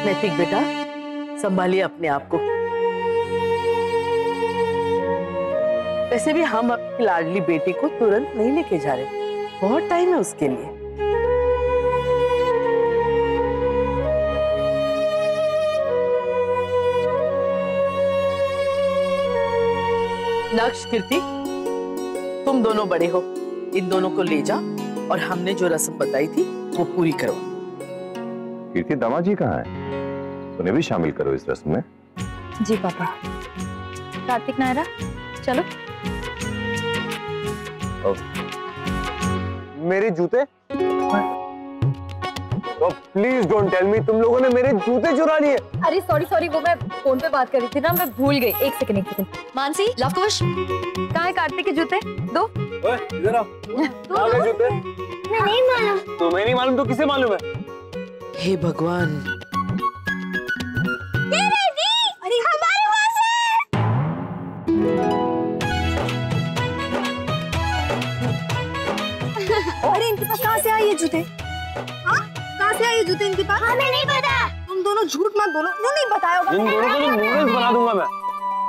नैतिक बेटा, संभालिए अपने आप को। वैसे भी हम अपनी लाडली बेटी को तुरंत नहीं लेके जा रहे, बहुत टाइम है उसके लिए। नक्श, कीर्ति, तुम दोनों बड़े हो, इन दोनों को ले जा और हमने जो रस्म बताई थी वो पूरी करो। कीर्ति, दामाद जी कहाँ है? उन्हें भी शामिल करो इस रस्म में। जी पापा। कार्तिक, नायरा, चलो। मेरे जूते? प्लीज डोंट टेल मी तुम लोगों ने मेरे जूते चुरा लिए। अरे सॉरी, वो मैं फोन पे बात कर रही थी ना, मैं भूल गई। एक सेकंड। मानसी, लव कुश, कहाँ है कार्तिक के जूते? दो। इधर आओ। जूते? मैं नहीं मालूम। तुम्हें नहीं मालूम तो किसे मालूम है? हे भगवान, हमारे पास है। अरे इनके पास कहाँ से आए ये जूते? हाँ, कहाँ से आए ये जूते इनके पास? हमें नहीं पता। तुम दोनों झूठ मत बोलो, उन्होंने नहीं बताया होगा। इन दोनों को तो नूडल्स बना दूंगा मैं।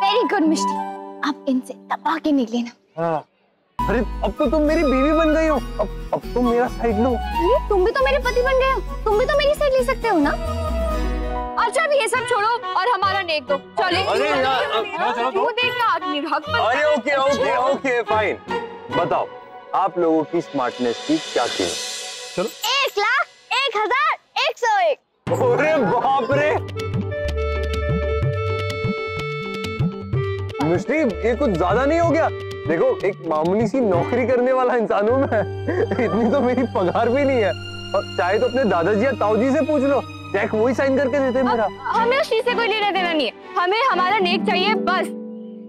वेरी गुड मिस्टी, अब इनसे दबा के निकले ना। हाँ। अरे अब तो तुम मेरी बीवी बन गई हो, अब तुम मेरा साइड लो। अरे तुम भी तो मेरे पति बन गए हो, तुम भी तो मेरी साइड ले सकते हो ना। अच्छा अब ये सब छोड़ो और हमारा नेक दो। चले। अरे यार, चलो तू देखना आदमी हक पर। अरे ओके फाइन। बताओ आप लोगों की स्मार्टनेस की क्या कीमत? चलो। 1,01,101। अरे बाप रे मिस्टी, ये कुछ ज्यादा नहीं हो गया? देखो, एक मामूली सी नौकरी करने वाला इंसान हूं मैं। इतनी तो मेरी पगार भी नहीं है। और चाहे तो अपने दादाजी या ताऊजी से पूछ लो, चेक वही साइन करके देते मेरा। हमें उस चीज से कोई लेना देना नहीं है, हमें हमारा नेक चाहिए बस।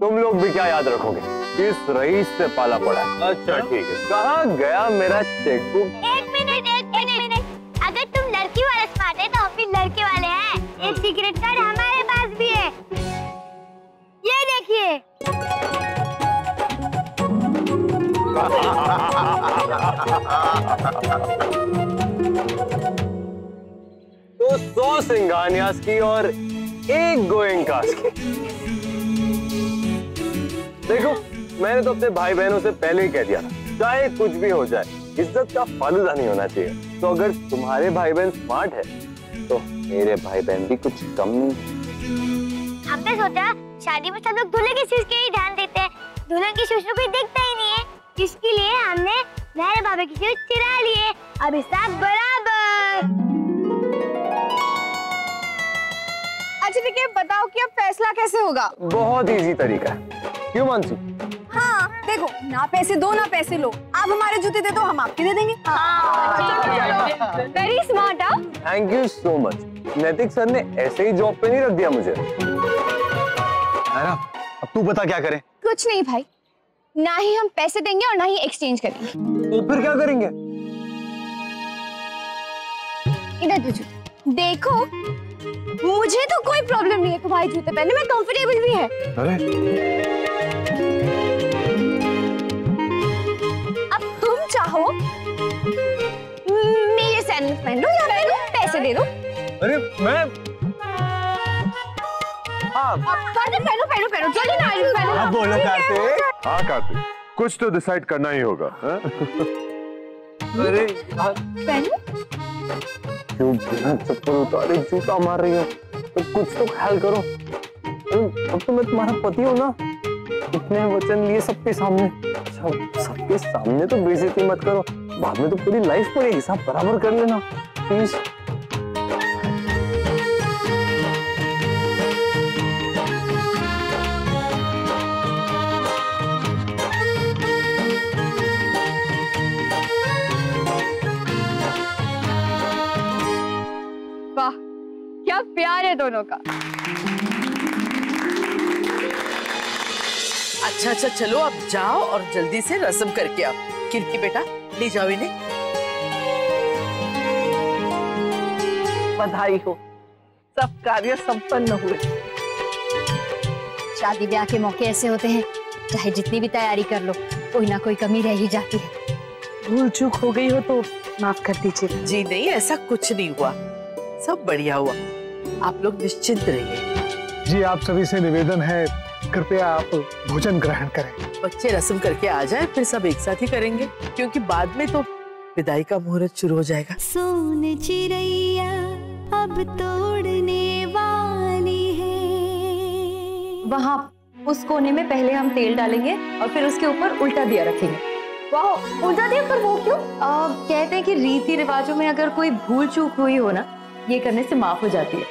तुम लोग भी क्या याद रखोगे? किस रईस से पाला पड़ा? अच्छा ठीक है, कहाँ गया मेरा चेकबुक? एक मिनट। अगर तुम लड़की वाले स्मार्ट है तो हम भी लड़के वाले हैं। एक सीक्रेट कार्ड हमारे पास भी है, ये देखिए। तो 100 सिंघानियास की और 1 गोयंकास की। देखो, मैंने तो अपने भाई बहनों से पहले ही कह दिया था, चाहे कुछ भी हो जाए, इज्जत का फालूदा नहीं होना चाहिए। तो अगर तुम्हारे भाई बहन स्मार्ट है तो मेरे भाई बहन भी कुछ कम नहीं। हमने सोचा शादी में सब लोग दूल्हे की चीज के ही ध्यान देते हैं, दुल्हन की चीज कोई देखता ही नहीं है, इसके लिए हमने मेरे बाबा की चीज चुरा लिए। अब सब बराबर। अच्छा ठीक है, बताओ कि अब फैसला कैसे होगा? बहुत इजी तरीका है, क्यों मानसी? हाँ देखो, ना पैसे दो ना पैसे लो, आप हमारे जूते दे दो, हम आपके दे देंगे। Very smart. Thank you so much. नैतिक सर ने ऐसे ही जॉब पे नहीं रख दिया मुझे। अब तू बता क्या करें? कुछ नहीं भाई, ना ही हम पैसे देंगे और ना ही एक्सचेंज करेंगे। तो फिर क्या करेंगे? इधर दो जूते देखो, मुझे तो कोई प्रॉब्लम नहीं है तुम्हारे जूते पहनने में, कंफर्टेबल भी है। अरे अब तुम चाहो मेरे सैंडल पहन लो या फिर पैसे दे दो। अरे मैं पहनो जल्दी ना पहनो। बोलो कार्तिक। हाँ कार्तिक, कुछ तो डिसाइड करना ही होगा। अरे पहनो। क्यों बिना चप्पल उतारे जूता मार रही हो? तो कुछ तो ख्याल करो। अब तो मैं तुम्हारा पति हूँ ना, इतने वचन लिए सबके सामने। सबके सामने तो बेइज्जती मत करो, बाद में तो पूरी लाइफ पर हिसाब बराबर कर लेना प्लीज। वाह क्या प्यार है दोनों का। अच्छा चलो अब जाओ और जल्दी से रस्म करके आओ। कीर्ति बेटा ले जाओ इन्हें। बधाई हो, सब कार्य संपन्न हुए। शादी ब्याह के मौके ऐसे होते हैं, चाहे जितनी भी तैयारी कर लो कोई ना कोई कमी रह ही जाती है। भूल चूक हो गई हो तो माफ कर दीजिए। जी नहीं, ऐसा कुछ नहीं हुआ, सब बढ़िया हुआ। आप लोग निश्चिंत रहिए। जी आप सभी से निवेदन है, कृपया आप भोजन ग्रहण करें। बच्चे रस्म करके आ जाए, फिर सब एक साथ ही करेंगे, क्योंकि बाद में तो विदाई का मुहूर्त शुरू हो जाएगा। सोन चिड़ैया अब तोड़ने वाली है। वहाँ उस कोने में पहले हम तेल डालेंगे और फिर उसके ऊपर उल्टा दिया रखेंगे। वाह, उल्टा दिया, पर वो क्यों? कहते हैं कि रीति रिवाजों में अगर कोई भूल चूक हुई हो ना, ये करने से माफ हो जाती है।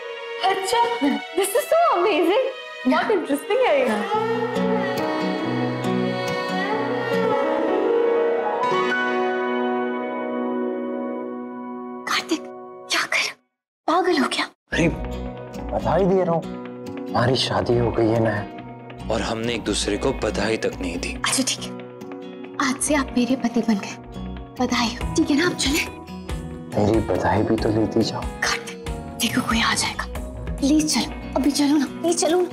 अच्छा, दिस इज सो अमेजिंग, बहुत इंटरेस्टिंग है ये। पागल हो क्या? अरे बधाई दे रहा हूँ, हमारी शादी हो गई है ना, और हमने एक दूसरे को बधाई तक नहीं दी। अच्छा ठीक है, आज से आप मेरे पति बन गए, बधाई हो। ठीक है ना, आप चले। मेरी बधाई भी तो लेती जाओ। कार्तिक, देखो कोई आ जाएगा, प्लीज चलो, अभी चलो ना, प्लीज चलो ना।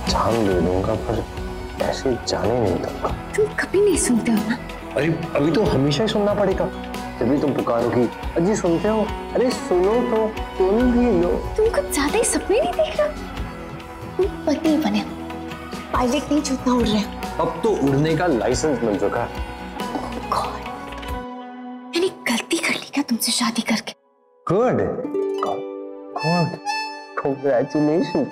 जान दे दूंगा पर ऐसे जाने नहीं दूंगा। तुम कभी नहीं सुनते हो ना। अरे अभी तो हमेशा ही सुनना पड़ेगा, जब तुम पुकारोगी। अजी सुनते हो? अरे सुनो तो, तुम भी लो। तुम कुछ ज्यादा ही सपने नहीं देख रहे? तुम पति बने, पायलट नहीं छूटना उड़ रहे। अब तो उड़ने का लाइसेंस मिल चुका। गॉड, मैंने गलती कर ली क्या तुमसे शादी करके? Good good, congratulation.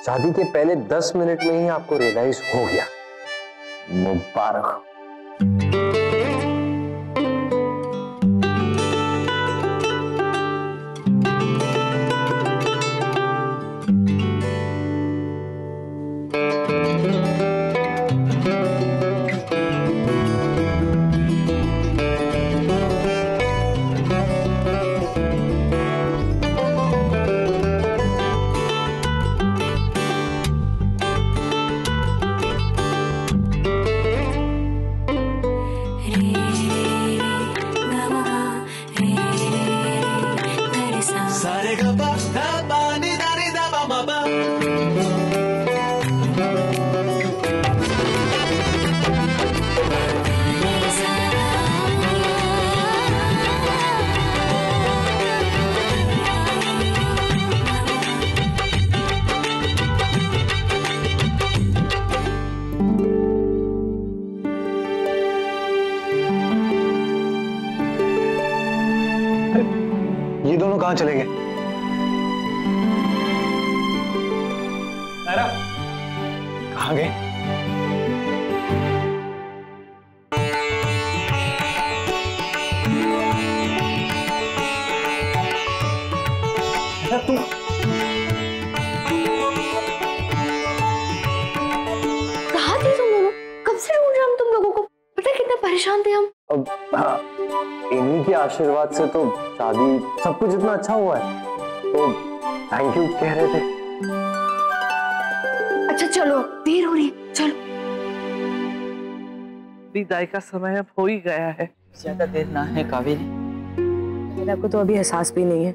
शादी के पहले 10 मिनट में ही आपको रियलाइज हो गया। मुबारक। ये दोनों कहाँ चले गए? नायरा, कहाँ गए? तुम कहाँ थे तुम दोनों? कब से ढूंढ रहे हम तुम लोगों को? पता है कितने परेशान थे हम। अब इन्हीं के आशीर्वाद से तो शादी सब कुछ इतना अच्छा हुआ है, तो थैंक यू कह रहे थे। अच्छा चलो, देर हो रही है, चलो। विदाई का समय अब हो ही गया है, ज्यादा देर ना है कावेरी। मेरा को तो अभी एहसास भी नहीं है।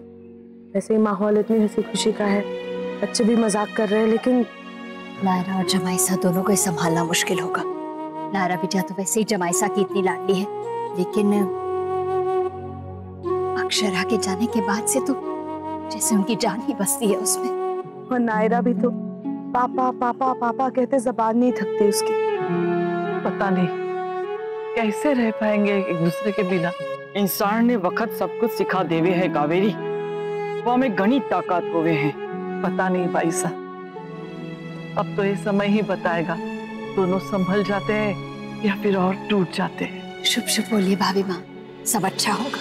वैसे ही माहौल इतनी हंसी खुशी का है, बच्चे भी मजाक कर रहे हैं, लेकिन नायरा और जमाइसा दोनों को ही संभालना मुश्किल होगा। नायरा बिटिया तो वैसे ही जमाइसा की इतनी लाडली है, लेकिन अक्षरा के जाने के बाद से तो जैसे उनकी जान ही बसती है उसमें। और नायरा भी तो पापा पापा पापा कहते जबान नहीं थकती उसकी। पता नहीं कैसे रह पाएंगे एक दूसरे के बिना। इंसान ने वक्त सब कुछ सिखा देवे है कावेरी, वो हमें घनी ताकत होवे हैं। पता नहीं भाई साहब, अब तो ये समय ही बताएगा, दोनों संभल जाते हैं या फिर और टूट जाते हैं। शुभ शुभ बोलिए भाभी माँ, सब अच्छा होगा।